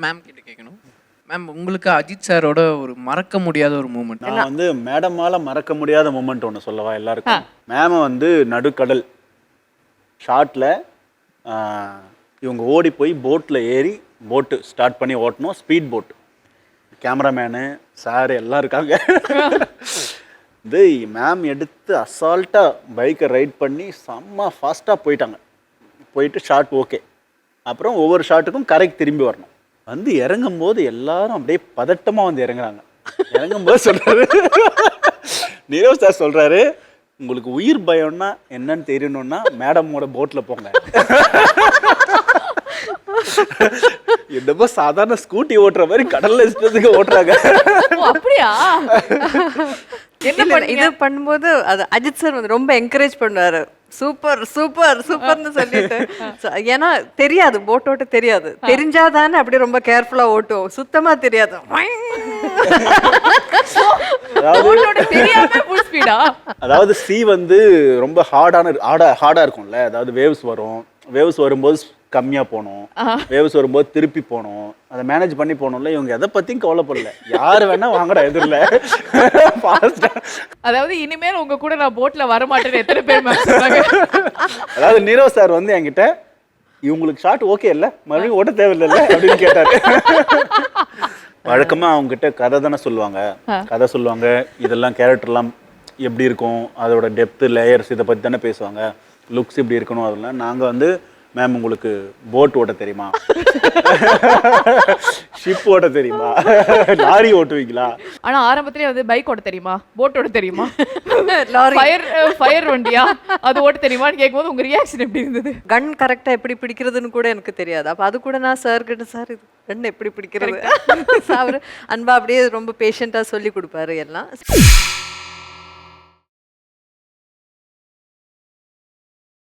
Ma'am கிட்ட கேட்கணும். Ma'am உங்களுக்கு அஜித் சாரோட ஒரு மறக்க முடியாத ஒரு மூமெண்ட். நான் வந்து மேடமால மறக்க முடியாத மூமெண்ட் ஒன்று சொல்லவா எல்லாருக்கும். மேம வந்து நடுக்கடல் ஷார்ட்ல இவங்க ஓடி போய் போட்டில் ஏறி போட்டு ஸ்டார்ட் பண்ணி ஓட்டணும். Speed boat. கேமராமேனு சார் எல்லாம் இருக்காங்க. இது மேம் எடுத்து அசால்ட்டாக பைக்கை ரைட் பண்ணி செம்ம ஃபாஸ்ட்டாக போயிட்டாங்க. போயிட்டு ஷார்ட் ஓகே. அப்புறம் ஒவ்வொரு ஷாட்டுக்கும் கரைக்கு திரும்பி வரணும். வந்து இறங்கும் போது எல்லாரும் அப்படியே பதட்டமாக வந்து இறங்குறாங்க. இறங்கும் போது சொல்கிறாரு, நீரவ் சார் சொல்கிறாரு, உங்களுக்கு உயிர் பயம்னா என்னன்னு தெரியணும்னா மேடமோட போட்டில் போங்க. என்னமோ சாதாரண ஸ்கூட்டி ஓட்டுற மாதிரி கடல்ல இஷ்டத்துக்கு ஓட்டுறாங்க. அப்படியா? இது பண்ணும்போது அது அஜித் சார் வந்து ரொம்ப என்கரேஜ் பண்ணுவாரு. சூப்பர் சூப்பர் சூப்பர்னு சொல்லிட்டு. ஏன்னா தெரியாது, போட் ஓட்ட தெரியாது. தெரிஞ்சாதானே அப்படியே ரொம்ப கேர்ஃபுல்லா ஓட்டுவோம். சுத்தமா தெரியாது. அதாவது சி வந்து ரொம்ப ஹார்டா இருக்கும்ல. அதாவது வேவ்ஸ் வரும்போது கம்மியா போகணும், வேவ்ஸ் வரும்போது திருப்பி போகணும். அதை மேனேஜ் பண்ணி போகணும்ல. இவங்க எதை பத்தியும் கவலைப்படல. யாரு வேணா வாங்கடா எதிரில். அதாவது இனிமேல் உங்க கூட நான் போட்ல வர மாட்டேன்னு எத்தனை பேர் சொன்னாங்க. அதாவது நீரவ் சார் வந்து என்கிட்ட இவங்களுக்கு ஷாட் ஓகே இல்ல, மறுபடியும் ஓட்ட தேவையில்லை அப்படின்னு கேட்டாரு. வழக்கமா அவங்க கிட்ட கதை தானே சொல்லுவாங்க. இதெல்லாம் கேரக்டர்லாம் எப்படி இருக்கும், அதோட டெப்த் லேயர்ஸ் இதை பத்தி தானே பேசுவாங்க. லுக்ஸ் இப்படி இருக்கணும். அதெல்லாம் நாங்க வந்து மேம் உங்களுக்கு போட் ஓட்ட தெரியுமா, ஷிப் ஓட்ட தெரியுமா, லாரி ஓட்டுவீங்களா? ஆனா ஆரம்பத்திலே வந்து பைக் ஓட்ட தெரியுமா, போட் ஓட்ட தெரியுமா, லாரி ஃபயர் வண்டியா அது ஓட்ட தெரியுமான்னு கேட்கும்போது உங்க ரியாக்ஷன் எப்படி இருந்தது? கன் கரெக்டா எப்படி பிடிக்கிறதுன்னு கூட எனக்கு தெரியாது. அப்ப அது கூட நான் சார் கிட்ட, சார் இது கன் எப்படி பிடிக்கிறது, அவர் அன்பா அப்படியே ரொம்ப பேஷண்டா சொல்லி கொடுப்பாரு எல்லாம்.